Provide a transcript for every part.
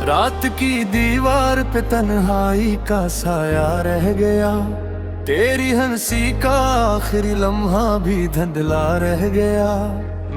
रात की दीवार पे तन्हाई का साया रह गया, तेरी हंसी का आखिरी लम्हा भी धुंधला रह गया।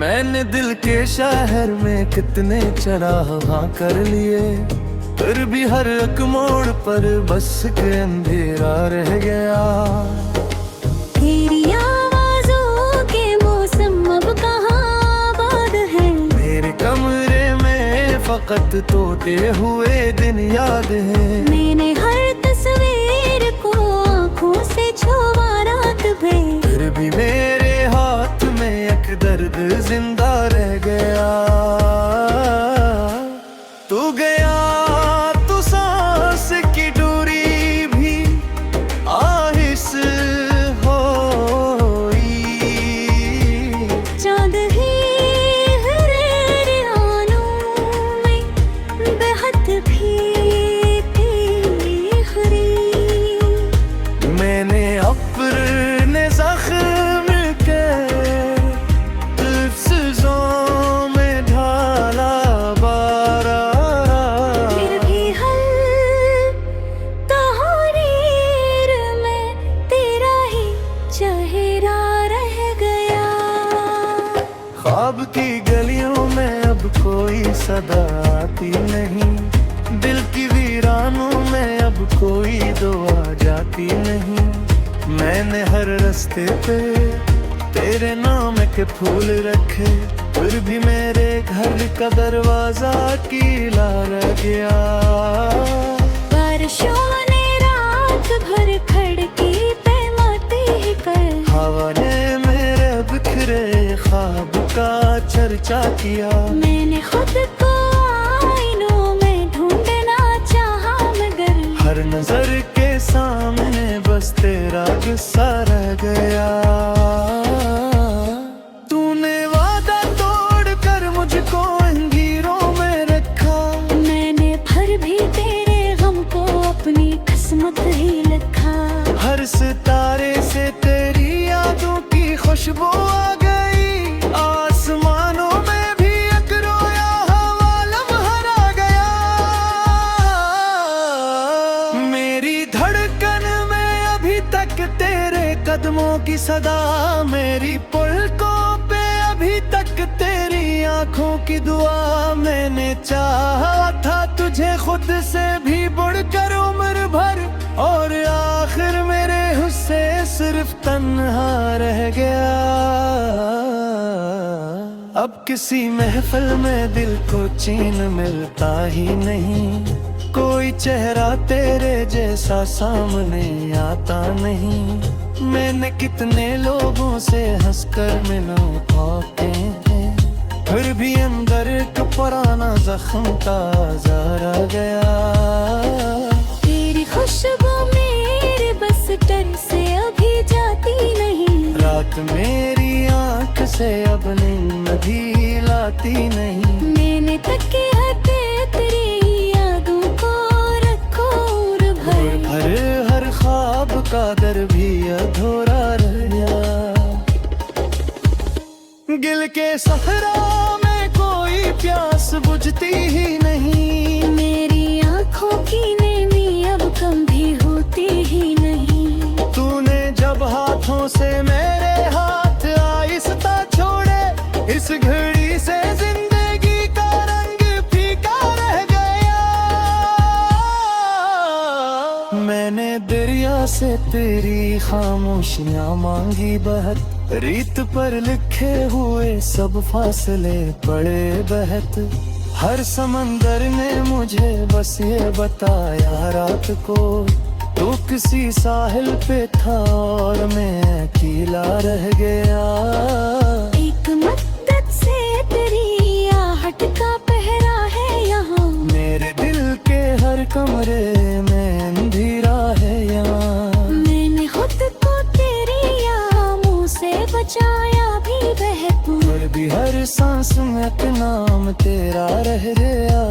मैंने दिल के शहर में कितने चरागां कर लिए, फिर भी हर एक मोड़ पर बस के अंधेरा रह गया। तेरी आवाज़ों के मौसम अब कहाँ आबाद है, मेरे कमरे में फकत तोते हुए दिन याद है। मैंने हर तस्वीर को आँखों से छुआ रात भर, फिर भी मेरे हाथ में एक दर्द जिंदा रह गया। तू गया तो सांस की दूरी भी आहिस होई, चाँद ही हरे आनों में बेहद भी तेरी। मैंने अपने जख्म के लफ्ज़ों में ढाला बारा, फिर भी हर तहरीर में तेरा ही चेहरा रह गया। ख्वाब की गलियों में अब कोई सदा आती नहीं, दिल की वीरानों में अब कोई दुआ जाती नहीं। मैंने हर रास्ते पे तेरे नाम के फूल रखे, फिर भी मेरे घर का दरवाजा कीला रह गया। बारिशों ने रात भर खिड़की पे माटी ही कर, हवा ने मेरे बिखरे ख्वाब का चर्चा किया। मैंने खुद को आईनों में ढूंढना चाहा, मगर हर नजर के सामने बस तेरा गुस्सा रह गया। तूने वादा तोड़ कर मुझको अंधेरों में रखा, मैंने फिर भी तेरे गम को अपनी किस्मत ही लिखा। हर सितारे से तेरी यादों की खुशबू आ गई, आसमानों में भी एक रोया हवा लम्हा गया। मेरी धड़कन में अभी तक तेरे कदमों की सदा, मेरी पलकों पे अभी तक तेरी आंखों की दुआ। मैंने चाहा था तुझे खुद से भी बढ़कर उम्र भर, और आखिर मेरे हुस्से सिर्फ तन्हा रह गया। अब किसी महफिल में दिल को चैन मिलता ही नहीं, कोई चेहरा तेरे जैसा सामने आता नहीं। मैंने कितने लोगों से हंसकर मिलाते हैं, फिर भी अंदर का पुराना जख्म ताजा रह गया। तेरी खुशबू मेरे बस डर से अभी जाती नहीं, रात मेरी आंख से अब नींद भी लाती नहीं। मैंने तके हटे तेरी यादों को रखो और भर, हर ख्वाब का दर भी अधूरा रह गया। गिल के सहरा में कोई प्यास बुझती ही नहीं, मेरी आँखों की नेमी अब कम भी होती ही नहीं। तूने जब हाथों से मेरे हाथ आहिस्ता छोड़े, इस घड़ी से जिंदगी का रंग फीका रह गया। मैंने दरिया से तेरी खामोशियां मांगी बहत, रीत पर लिखे हुए सब फासले पड़े बहत। हर समंदर ने मुझे बस ये बताया रात को, तू किसी साहिल पे था और मैं अकेला रह गया। एक मद्दत से तेरी आहट का पहरा है यहाँ, मेरे दिल के हर कमरे में अंधेरा है यहाँ। मैंने खुद को तेरी यामों से बचाया भी बहत, फिर भी हर सांस में एक नाम तेरा रह गया।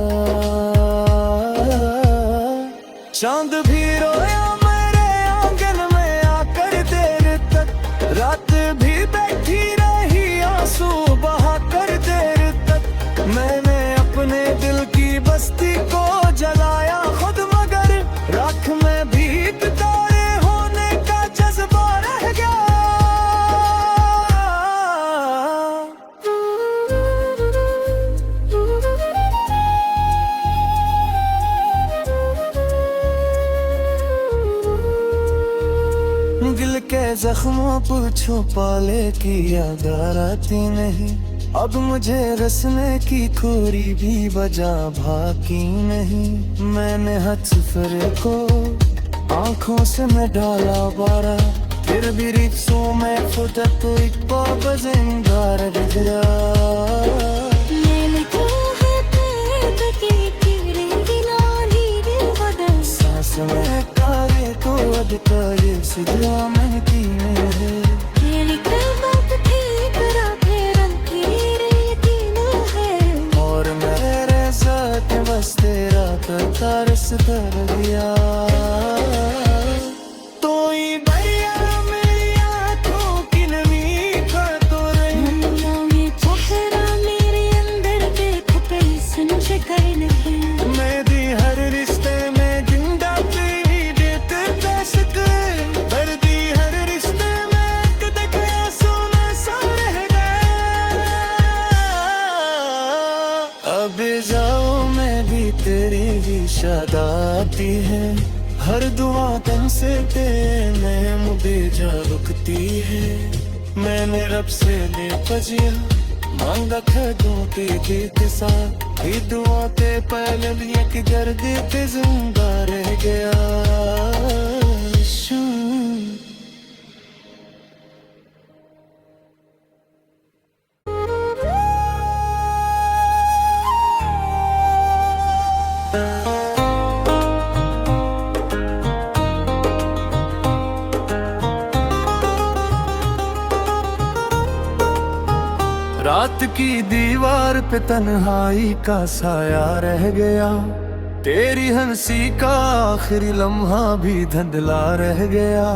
चांद भी रोया मेरे आंगन में आकर देर तक, रात भी बैठी रही आंसू बहा कर देर तक। मैंने अपने दिल की बस्ती को जख्मों पर छुपाले की याद आती नहीं। अब मुझे रसने की थोड़ी भी वजह बाकी नहीं। मैंने हद सफरे को आंखों से मैं डाला बारा, फिर भी रिक्सों में फुटा तो एक बाबा जिंदा रह गया। सांस में कारे तो अधिकारी सिद्धा में की मेरे और मेरे साथ बस तेरा करता रस कर दिया। तो ही भैया मेरी आँखों की नमी का तो मेरे अंदर देखो कहीं समझे कहीं नहीं। मैं दी हर रिश्ते में जिंदा तेरी देते दस्तक, भर दी हर रिश्ते में कद गया सोना सा रह गया। अब जाओ मैं भी तेरी भी शाद आती है, हर दुआ तन से तेरे मुझे जा रुकती है। मैंने रब से ले पजिया मांगा खदों के गीत सा, ये दुआ ते पहले भी एक गर्दी पे जिंदा रह गया। रात की दीवार पे तन्हाई का साया रह गया, तेरी हंसी का आखिरी लम्हा भी धुंधला रह गया।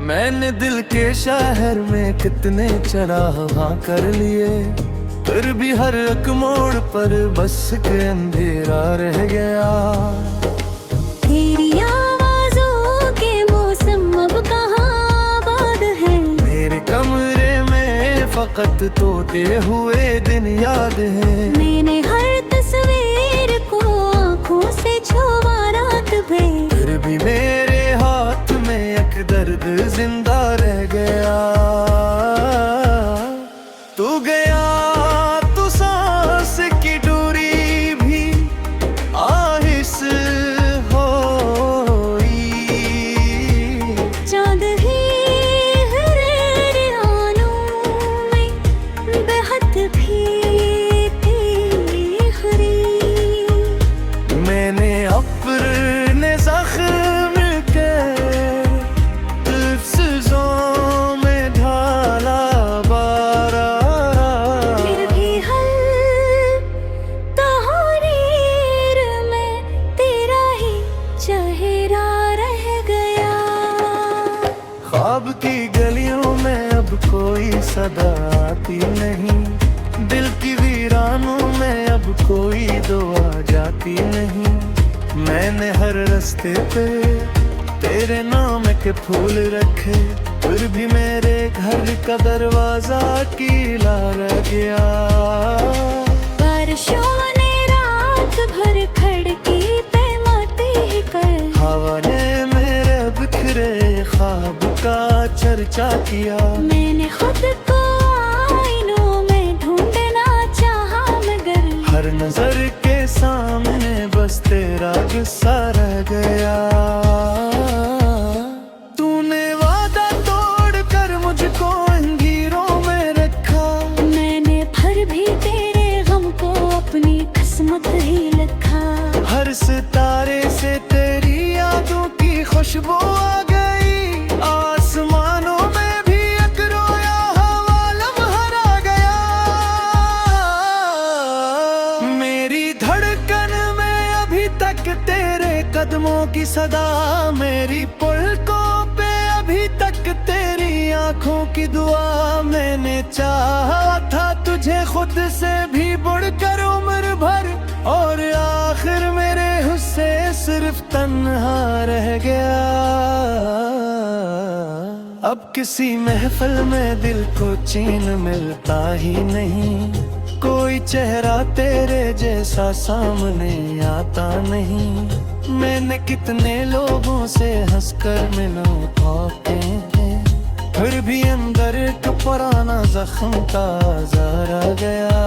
मैंने दिल के शहर में कितने चरागां कर लिए, फिर भी हर एक मोड़ पर बस के अंधेरा रह गया। तेरी आवाज़ों के मौसम अब कहाँ आबाद है, मेरे कमरे में फकत तोते हुए दिन याद है। मैंने हर तस्वीर को आँखों से छुआ रात भर, फिर भी मेरे हाथ में एक दर्द जिंदा रह गया। तू गया तो सांस की दूरी भी आहिस होई, चाँद ही हरे आनों में बेहद भी तेरी हरी। मैंने अपने जख्म के लफ्ज़ों में ढाला बारा, फिर भी हर तहरीर में तेरा ही चेहरा रह गया। ख्वाब की गलियों में अब कोई सदा आती नहीं, दिल की वीरानों में अब कोई दुआ जाती नहीं। मैंने हर रास्ते पे तेरे नाम के फूल रखे, फिर भी मेरे घर का दरवाजा कीला रह गया। बारिशों ने रात भर खिड़की पे माटी कर, हवा ने मेरे बिखरे ख्वाब का चर्चा किया। मैंने खुद को आईनों में ढूंढना चाहा मगर हर नजर के सामने बस तेरा गुस्सा रह गया। तूने वादा तोड़ कर मुझको अंधेरों में रखा, मैंने फिर भी तेरे गम को अपनी किस्मत ही लिखा। हर सितारे से तेरी यादों की खुशबू आ गई, आसमानों में भी एक रोया हवा लम्हा गया। मेरी धड़कन में अभी तक तेरे कदमों की सदा, मेरी पलकों पे अभी तक तेरी आंखों की दुआ। मैंने चाहा था तुझे खुद से भी बढ़कर उम्र भर, और आखिर मेरे हुस्से सिर्फ तन्हा रह गया। अब किसी महफिल में दिल को चैन मिलता ही नहीं, कोई चेहरा तेरे जैसा सामने आता नहीं। मैंने कितने लोगों से हंसकर मिलो पाते हैं, फिर भी अंदर एक पुराना जख्म ताजा रह गया।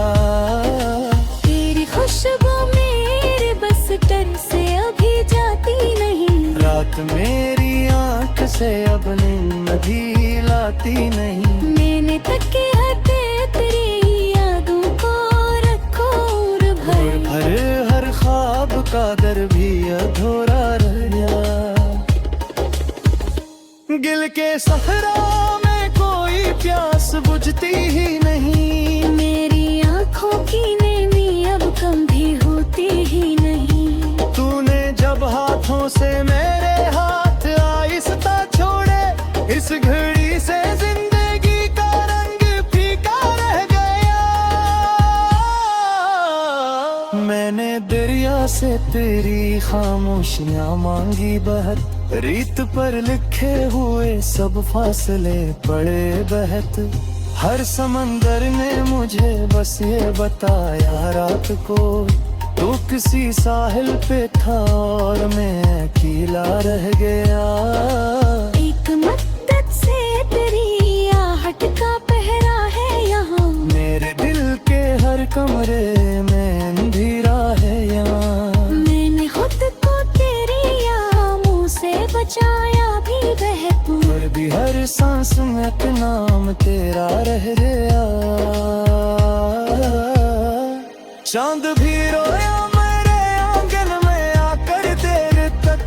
तेरी खुशबू मेरे बस टर से अभी जाती नहीं। रात मेरी आंख से अब नींद भी लाती नहीं। मैंने तके हटे तेरी यादों को रखो और भर भर हर ख्वाब का दर भी अधूरा रह गया। गिल के सहरा में कोई प्यास बुझती ही नहीं। मेरी आंखों की नेमी अब कम भी होती ही नहीं। तूने जब हाथों से मेरे हाथ आहिस्ता छोड़े, इस घड़ी से जिंदगी का रंग फीका रह गया। मैंने दरिया से तेरी खामोशियां मांगी बहत, रीत पर लिखे हुए सब फासले पड़े बहत। हर समंदर ने मुझे बस ये बताया रात को, तू किसी साहिल पे था और मैं अकेला रह गया। एक मद्दत से तेरी आहट का पहरा है यहाँ। मेरे दिल के हर कमरे में अंधेरा है यहाँ। मैंने खुद को तेरी यामों से बचाया भी बहत, फिर भी हर सांस में एक नाम तेरा रह गया। चांद भी रोया मेरे आंगन में आकर देर तक,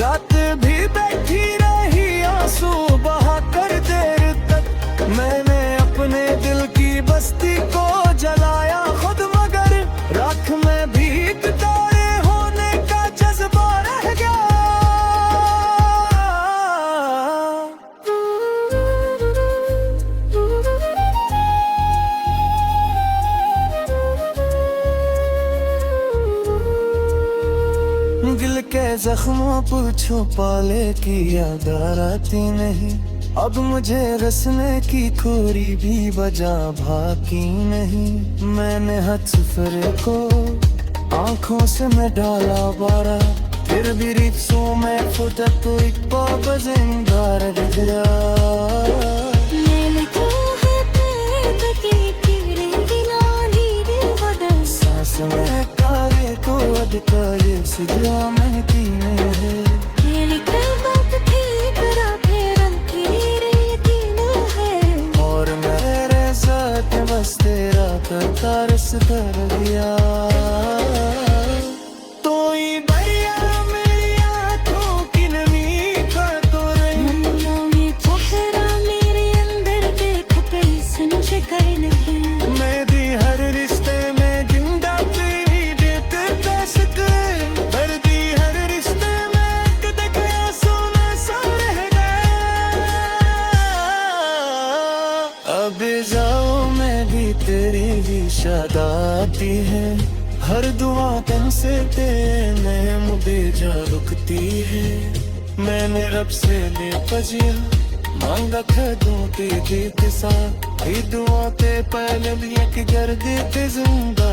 रात भी बैठी रही आंसू बहाकर देर तक। मैंने अपने दिल की बस्ती को जलाया खुद, मगर राख में भी एक तारे होने का जज्बा रह गया। दिल के जख्मों पर छुपाले की याद आती नहीं। अब मुझे रसने की खोरी भी बजा भाकी नहीं। मैंने हद सफरे को आंखों से मैं डाला बारा, फिर भी रिक्सों में फुटा तो एक बाबा जिंदा रह गया। मैंने तो है तेरे तके तेरे दिलानी दिल बदल। सांस में कारे को अधिकारी सिद्रा में कीने है। मेरी कल्बत थी तेरा फेरन तेरे यकीन है। और मेरे साथ बस तेरा करता रस कर दिया। तो ही दरिया मेरी आंखों की नमी का तो मन्ना में चेहरा मेरे अंदर देख कैसे मुझे कर नहीं। मेरी हर रिश्ते में जिंदा तेरी देख दस्तक, दर्दी हर रिश्ते में एक दखया सोना सा रह गया। अब जाओ मैं भी तेरी भी शाद आती है। हर दुआ तन से तेने मुझे जा रुकती है। मैंने रब से ले पजिया मांगा खदों ते दे के साथ, दुआ ते पहले भी एक गर्दे ते जिंदा